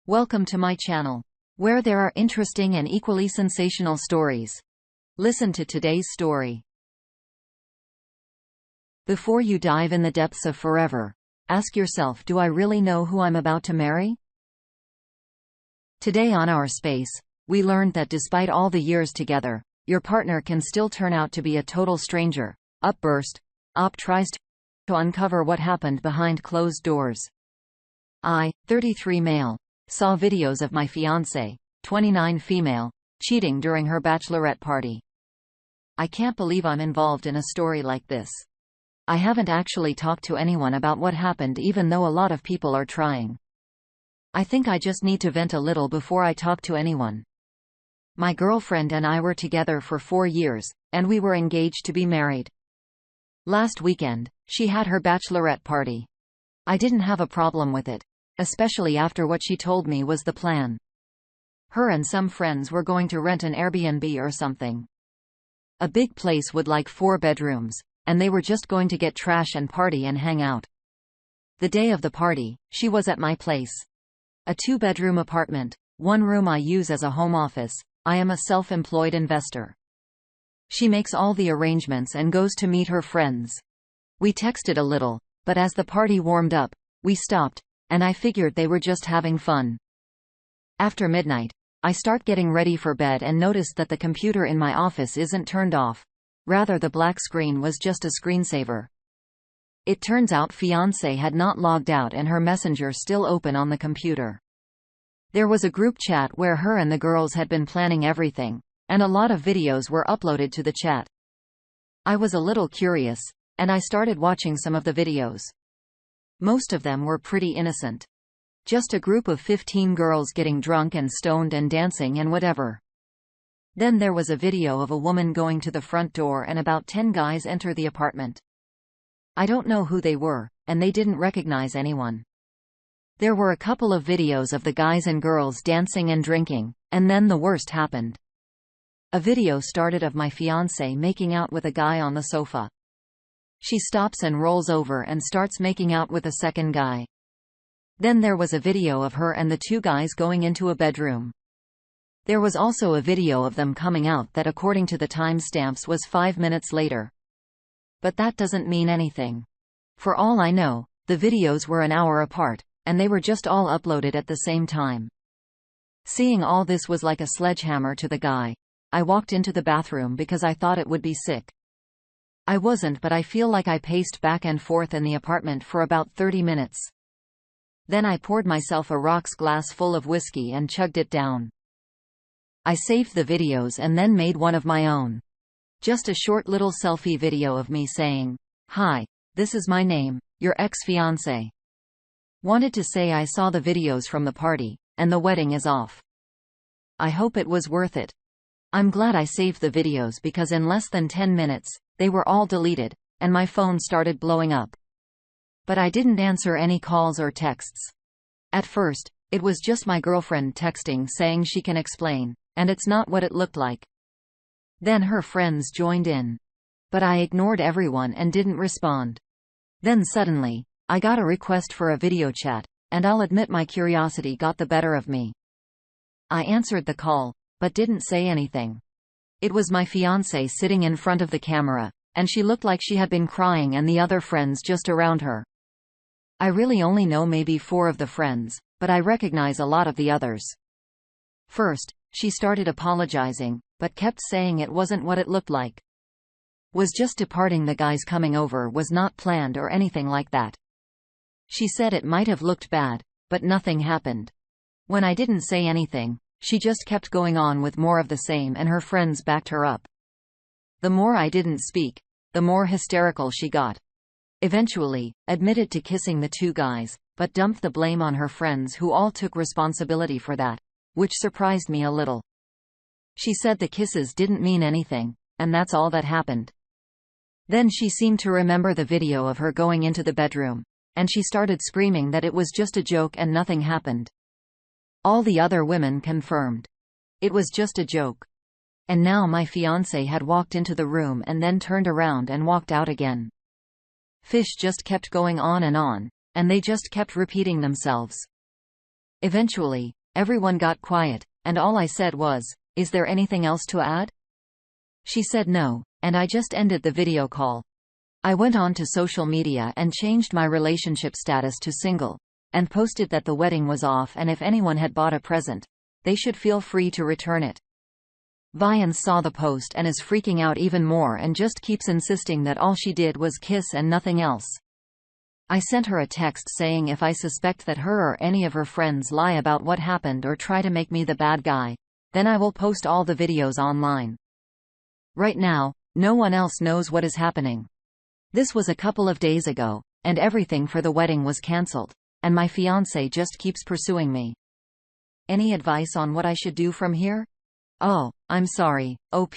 Welcome to my channel, where there are interesting and equally sensational stories. Listen to today's story. Before you dive in the depths of forever, ask yourself, do I really know who I'm about to marry? Today on Our Space, we learned that despite all the years together, your partner can still turn out to be a total stranger. Upburst. Op tries to uncover what happened behind closed doors. I, 33 male, saw videos of my fiancé, 29 female, cheating during her bachelorette party. I can't believe I'm involved in a story like this. I haven't actually talked to anyone about what happened, even though a lot of people are trying. I think I just need to vent a little before I talk to anyone. My girlfriend and I were together for 4 years, and we were engaged to be married. Last weekend, she had her bachelorette party. I didn't have a problem with it, especially after what she told me was the plan. Her and some friends were going to rent an Airbnb or something. A big place with like 4 bedrooms, and they were just going to get trash and party and hang out. The day of the party, she was at my place. A 2-bedroom apartment, 1 room I use as a home office. I am a self-employed investor. She makes all the arrangements and goes to meet her friends. We texted a little, but as the party warmed up, we stopped, and I figured they were just having fun. After midnight, I start getting ready for bed and noticed that the computer in my office isn't turned off. Rather, the black screen was just a screensaver. It turns out Fiancé had not logged out and her messenger still open on the computer. There was a group chat where her and the girls had been planning everything, and a lot of videos were uploaded to the chat. I was a little curious, and I started watching some of the videos. Most of them were pretty innocent. Just a group of 15 girls getting drunk and stoned and dancing and whatever. Then there was a video of a woman going to the front door and about 10 guys enter the apartment. I don't know who they were, and they didn't recognize anyone. There were a couple of videos of the guys and girls dancing and drinking, and then the worst happened. A video started of my fiancé making out with a guy on the sofa. She stops and rolls over and starts making out with a second guy. Then there was a video of her and the 2 guys going into a bedroom. There was also a video of them coming out that, according to the timestamps, was 5 minutes later. But that doesn't mean anything. For all I know, the videos were an hour apart, and they were just all uploaded at the same time. Seeing all this was like a sledgehammer to the guy. I walked into the bathroom because I thought it would be sick. I wasn't, but I feel like I paced back and forth in the apartment for about 30 minutes. Then I poured myself a rocks glass full of whiskey and chugged it down. I saved the videos and then made one of my own. Just a short little selfie video of me saying, "Hi, this is my name, your ex-fiancé. Wanted to say I saw the videos from the party, and the wedding is off. I hope it was worth it." I'm glad I saved the videos because in less than 10 minutes, they were all deleted, and my phone started blowing up. But I didn't answer any calls or texts. At first, it was just my girlfriend texting saying she can explain, and it's not what it looked like. Then her friends joined in. But I ignored everyone and didn't respond. Then suddenly, I got a request for a video chat, and I'll admit my curiosity got the better of me. I answered the call, but didn't say anything. It was my fiancé sitting in front of the camera, and she looked like she had been crying and the other friends just around her. I really only know maybe 4 of the friends, but I recognize a lot of the others. First, she started apologizing, but kept saying it wasn't what it looked like. Was just departing. The guys coming over was not planned or anything like that. She said it might have looked bad, but nothing happened. When I didn't say anything, she just kept going on with more of the same, and her friends backed her up. The more I didn't speak, the more hysterical she got. Eventually, admitted to kissing the 2 guys, but dumped the blame on her friends, who all took responsibility for that, which surprised me a little. She said the kisses didn't mean anything, and that's all that happened. Then she seemed to remember the video of her going into the bedroom, and she started screaming that it was just a joke and nothing happened. All the other women confirmed. It was just a joke. And now my fiancé had walked into the room and then turned around and walked out again. Fish just kept going on, and they just kept repeating themselves. Eventually, everyone got quiet, and all I said was, "Is there anything else to add?" She said no, and I just ended the video call. I went on to social media and changed my relationship status to single, and posted that the wedding was off and if anyone had bought a present, they should feel free to return it. Fiancé saw the post and is freaking out even more and just keeps insisting that all she did was kiss and nothing else. I sent her a text saying if I suspect that her or any of her friends lie about what happened or try to make me the bad guy, then I will post all the videos online. Right now, no one else knows what is happening. This was a couple of days ago, and everything for the wedding was cancelled, and my fiancé just keeps pursuing me. Any advice on what I should do from here? Oh, I'm sorry, OP.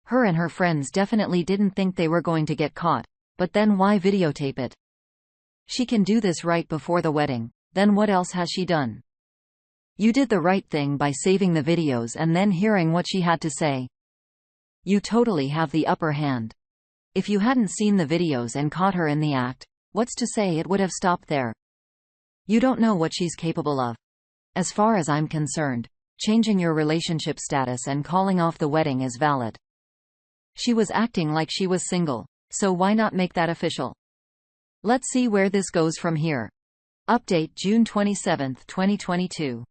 Her and her friends definitely didn't think they were going to get caught, but then why videotape it? She can do this right before the wedding, then what else has she done? You did the right thing by saving the videos and then hearing what she had to say. You totally have the upper hand. If you hadn't seen the videos and caught her in the act, what's to say it would have stopped there? You don't know what she's capable of. As far as I'm concerned, changing your relationship status and calling off the wedding is valid. She was acting like she was single, so why not make that official? Let's see where this goes from here. Update June 27, 2022.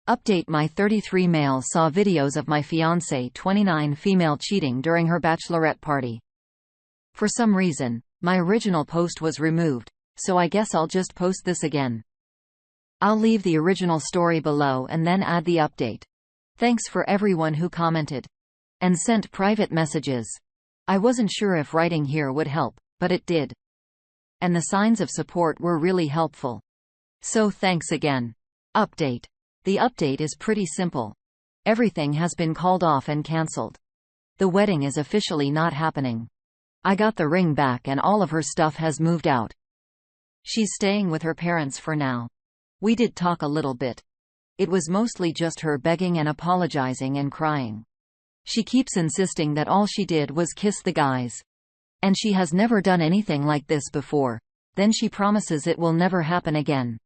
Update: my 33 male saw videos of my fiancé 29 female cheating during her bachelorette party. For some reason, my original post was removed, so I guess I'll just post this again. I'll leave the original story below and then add the update. Thanks for everyone who commented and sent private messages. I wasn't sure if writing here would help, but it did. And the signs of support were really helpful. So thanks again. Update. The update is pretty simple. Everything has been called off and cancelled. The wedding is officially not happening. I got the ring back and all of her stuff has moved out. She's staying with her parents for now. We did talk a little bit. It was mostly just her begging and apologizing and crying. She keeps insisting that all she did was kiss the guys. And she has never done anything like this before. Then she promises it will never happen again.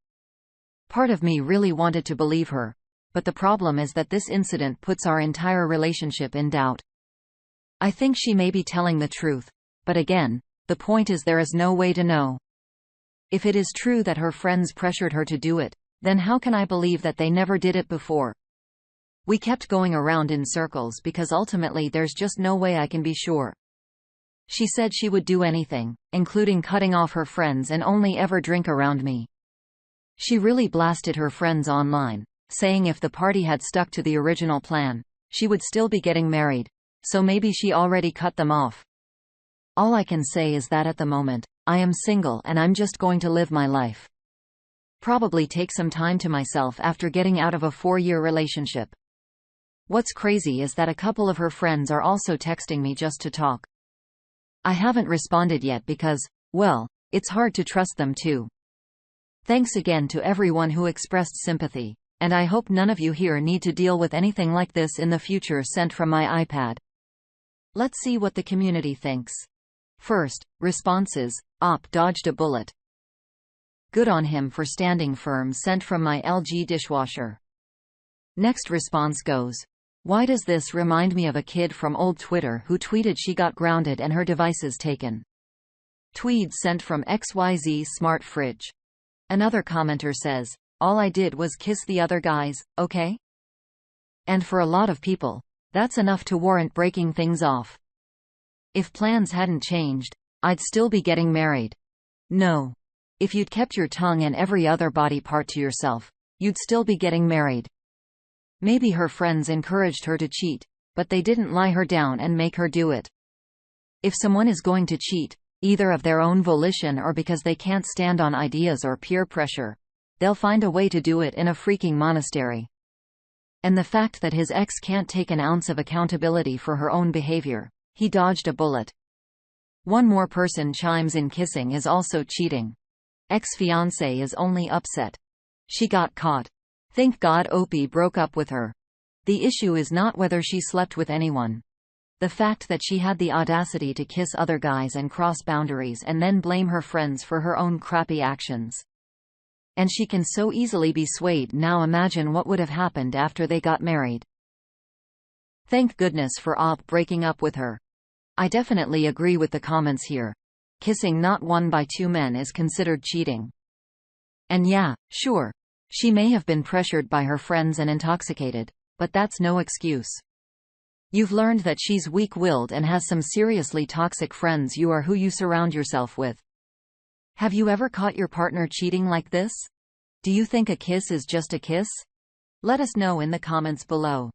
Part of me really wanted to believe her, but the problem is that this incident puts our entire relationship in doubt. I think she may be telling the truth, but again, the point is there is no way to know. If it is true that her friends pressured her to do it, then how can I believe that they never did it before? We kept going around in circles because ultimately there's just no way I can be sure. She said she would do anything, including cutting off her friends and only ever drink around me. She really blasted her friends online, saying if the party had stuck to the original plan, she would still be getting married, so maybe she already cut them off. All I can say is that at the moment, I am single and I'm just going to live my life. Probably take some time to myself after getting out of a 4-year relationship. What's crazy is that a couple of her friends are also texting me just to talk. I haven't responded yet because, well, it's hard to trust them too. Thanks again to everyone who expressed sympathy, and I hope none of you here need to deal with anything like this in the future. Sent from my iPad. Let's see what the community thinks. First, responses. Op dodged a bullet. Good on him for standing firm. Sent from my LG dishwasher. Next response goes, why does this remind me of a kid from old Twitter who tweeted she got grounded and her devices taken? Tweed. Sent from XYZ Smart Fridge. Another commenter says, all I did was kiss the other guys, okay? And for a lot of people, that's enough to warrant breaking things off. If plans hadn't changed, I'd still be getting married. No. If you'd kept your tongue and every other body part to yourself, you'd still be getting married. Maybe her friends encouraged her to cheat, but they didn't lie her down and make her do it. If someone is going to cheat, either of their own volition or because they can't stand on ideas or peer pressure, they'll find a way to do it in a freaking monastery. And the fact that his ex can't take an ounce of accountability for her own behavior, he dodged a bullet. One more person chimes in, kissing is also cheating. Ex-fiancé is only upset. She got caught. Thank God Opie broke up with her. The issue is not whether she slept with anyone. The fact that she had the audacity to kiss other guys and cross boundaries and then blame her friends for her own crappy actions. And she can so easily be swayed. Now imagine what would have happened after they got married. Thank goodness for Op breaking up with her. I definitely agree with the comments here. Kissing not one by two men is considered cheating. And yeah, sure. She may have been pressured by her friends and intoxicated, but that's no excuse. You've learned that she's weak-willed and has some seriously toxic friends. You are who you surround yourself with. Have you ever caught your partner cheating like this? Do you think a kiss is just a kiss? Let us know in the comments below.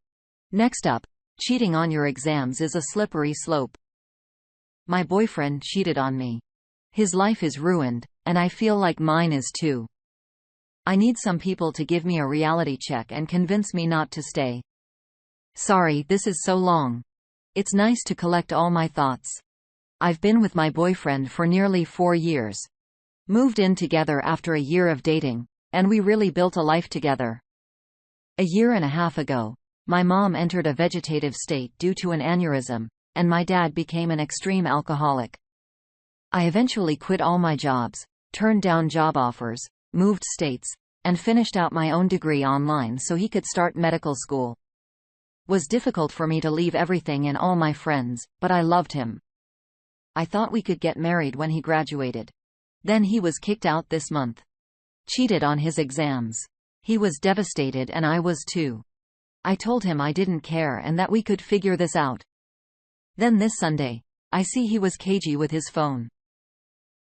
Next up, cheating on your exams is a slippery slope. My boyfriend cheated on me. His life is ruined, and I feel like mine is too. I need some people to give me a reality check and convince me not to stay. Sorry, this is so long. It's nice to collect all my thoughts. I've been with my boyfriend for nearly 4 years. Moved in together after a year of dating, and we really built a life together. A year and a half ago, my mom entered a vegetative state due to an aneurysm, and my dad became an extreme alcoholic. I eventually quit all my jobs, turned down job offers, moved states, and finished out my own degree online so he could start medical school. Was difficult for me to leave everything and all my friends, but I loved him. I thought we could get married when he graduated. Then he was kicked out this month. Cheated on his exams. He was devastated and I was too. I told him I didn't care and that we could figure this out. Then this Sunday, I see he was cagey with his phone.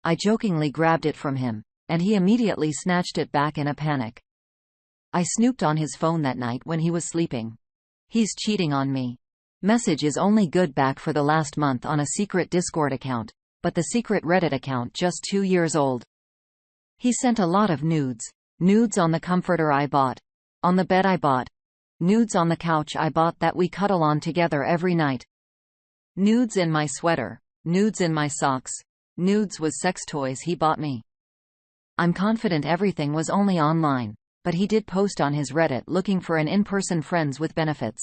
I jokingly grabbed it from him, and he immediately snatched it back in a panic. I snooped on his phone that night when he was sleeping. He's cheating on me. Message is only good back for the last month on a secret Discord account, but the secret Reddit account just 2 years old. He sent a lot of nudes. Nudes on the comforter I bought. On the bed I bought. Nudes on the couch I bought that we cuddle on together every night. Nudes in my sweater. Nudes in my socks. Nudes with sex toys he bought me. I'm confident everything was only online, but he did post on his Reddit looking for an in-person friends with benefits.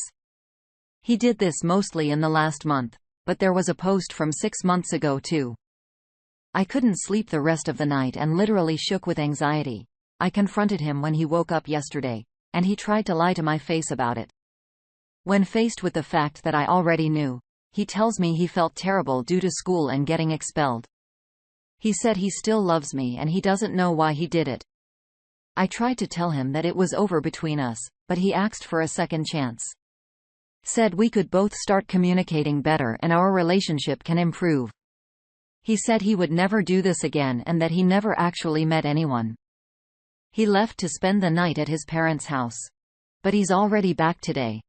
He did this mostly in the last month, but there was a post from 6 months ago too. I couldn't sleep the rest of the night and literally shook with anxiety. I confronted him when he woke up yesterday, and he tried to lie to my face about it. When faced with the fact that I already knew, he tells me he felt terrible due to school and getting expelled. He said he still loves me and he doesn't know why he did it. I tried to tell him that it was over between us, but he asked for a second chance. Said we could both start communicating better and our relationship can improve. He said he would never do this again and that he never actually met anyone. He left to spend the night at his parents' house. But he's already back today.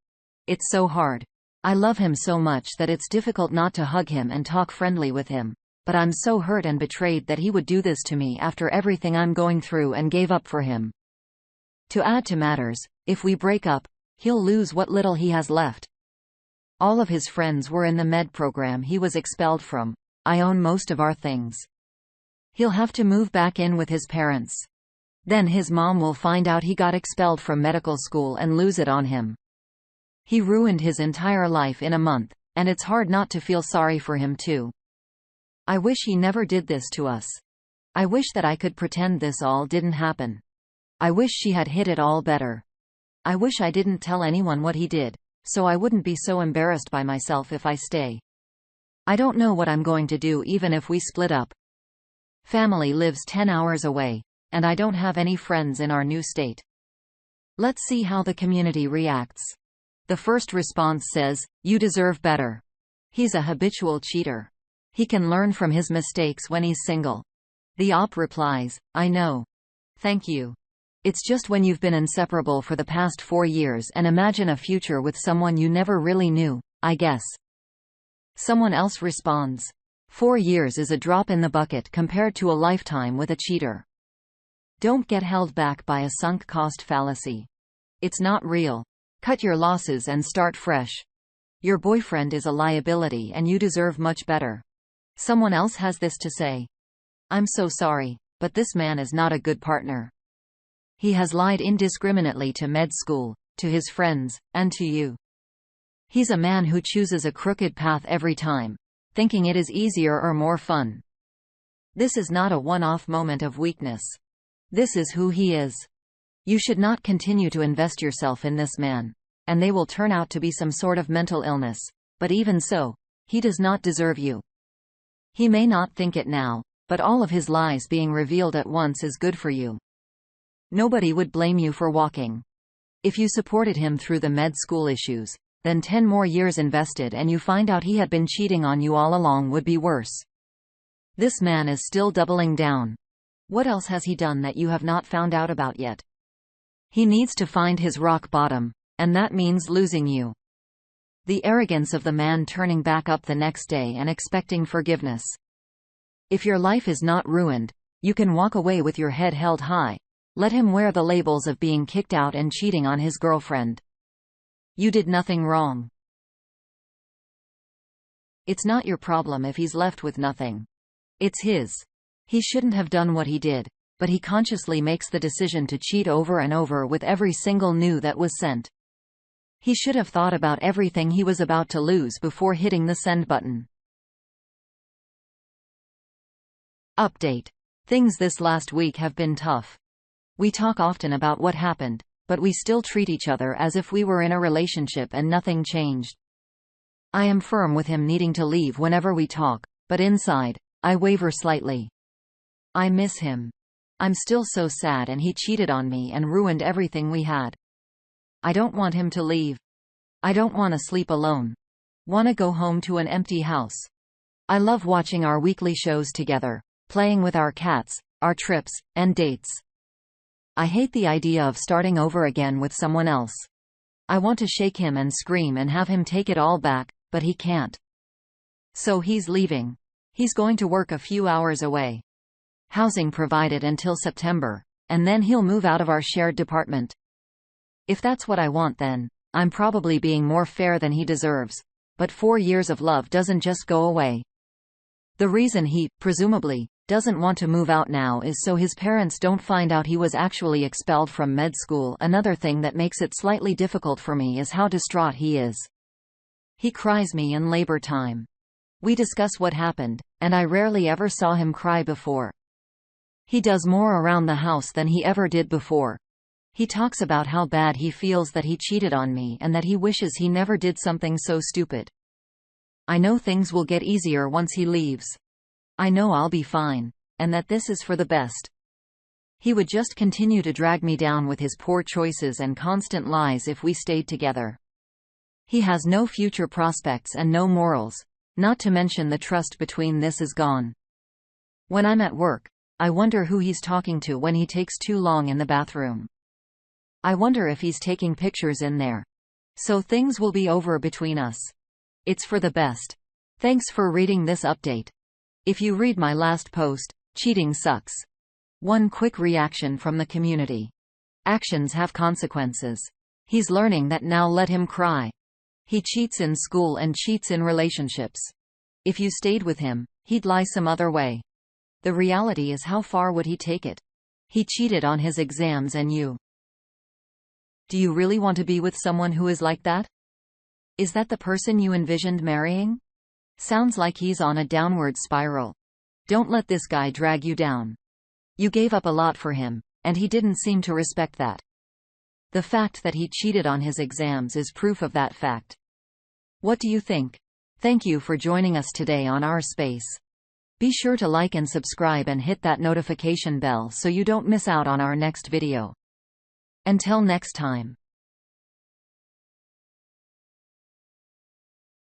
It's so hard. I love him so much that it's difficult not to hug him and talk friendly with him, but I'm so hurt and betrayed that he would do this to me after everything I'm going through and gave up for him. To add to matters, if we break up, he'll lose what little he has left. All of his friends were in the med program he was expelled from. I own most of our things. He'll have to move back in with his parents. Then his mom will find out he got expelled from medical school and lose it on him. He ruined his entire life in a month, and it's hard not to feel sorry for him too. I wish he never did this to us. I wish that I could pretend this all didn't happen. I wish she had hid it all better. I wish I didn't tell anyone what he did, so I wouldn't be so embarrassed by myself if I stay. I don't know what I'm going to do even if we split up. Family lives 10 hours away, and I don't have any friends in our new state. Let's see how the community reacts. The first response says, "You deserve better." He's a habitual cheater. He can learn from his mistakes when he's single. The op replies, "I know. Thank you. It's just when you've been inseparable for the past 4 years and imagine a future with someone you never really knew, I guess." Someone else responds, 4 years is a drop in the bucket compared to a lifetime with a cheater. Don't get held back by a sunk cost fallacy. It's not real. Cut your losses and start fresh. Your boyfriend is a liability and you deserve much better. Someone else has this to say. I'm so sorry, but this man is not a good partner. He has lied indiscriminately to med school, to his friends, and to you. He's a man who chooses a crooked path every time, thinking it is easier or more fun. This is not a one-off moment of weakness. This is who he is. You should not continue to invest yourself in this man. And they will turn out to be some sort of mental illness. But even so, he does not deserve you. He may not think it now, but all of his lies being revealed at once is good for you. Nobody would blame you for walking. If you supported him through the med school issues, then 10 more years invested and you find out he had been cheating on you all along would be worse. This man is still doubling down. What else has he done that you have not found out about yet? He needs to find his rock bottom, and that means losing you. The arrogance of the man turning back up the next day and expecting forgiveness. If your life is not ruined, you can walk away with your head held high. Let him wear the labels of being kicked out and cheating on his girlfriend. You did nothing wrong. It's not your problem if he's left with nothing. It's his. He shouldn't have done what he did, but he consciously makes the decision to cheat over and over with every single new that was sent. He should have thought about everything he was about to lose before hitting the send button. Update. Things this last week have been tough. We talk often about what happened, but we still treat each other as if we were in a relationship and nothing changed. I am firm with him needing to leave whenever we talk, but inside, I waver slightly. I miss him. I'm still so sad and he cheated on me and ruined everything we had. I don't want him to leave. I don't want to sleep alone. Want to go home to an empty house. I love watching our weekly shows together, playing with our cats, our trips, and dates. I hate the idea of starting over again with someone else. I want to shake him and scream and have him take it all back, but he can't. So he's leaving. He's going to work a few hours away. Housing provided until September, and then he'll move out of our shared department. If that's what I want, then I'm probably being more fair than he deserves. But 4 years of love doesn't just go away. The reason he, presumably, doesn't want to move out now is so his parents don't find out he was actually expelled from med school. Another thing that makes it slightly difficult for me is how distraught he is. He cries me in labor time. We discuss what happened, and I rarely ever saw him cry before. He does more around the house than he ever did before. He talks about how bad he feels that he cheated on me and that he wishes he never did something so stupid. I know things will get easier once he leaves. I know I'll be fine, and that this is for the best. He would just continue to drag me down with his poor choices and constant lies if we stayed together. He has no future prospects and no morals, not to mention the trust between this is gone. When I'm at work, I wonder who he's talking to when he takes too long in the bathroom. I wonder if he's taking pictures in there. So things will be over between us. It's for the best. Thanks for reading this update. If you read my last post, cheating sucks. One quick reaction from the community. Actions have consequences. He's learning that now, let him cry. He cheats in school and cheats in relationships. If you stayed with him, he'd lie some other way. The reality is, how far would he take it? He cheated on his exams and you. Do you really want to be with someone who is like that? Is that the person you envisioned marrying? Sounds like he's on a downward spiral. Don't let this guy drag you down. You gave up a lot for him, and he didn't seem to respect that. The fact that he cheated on his exams is proof of that fact. What do you think? Thank you for joining us today on our space. Be sure to like and subscribe and hit that notification bell so you don't miss out on our next video. Until next time.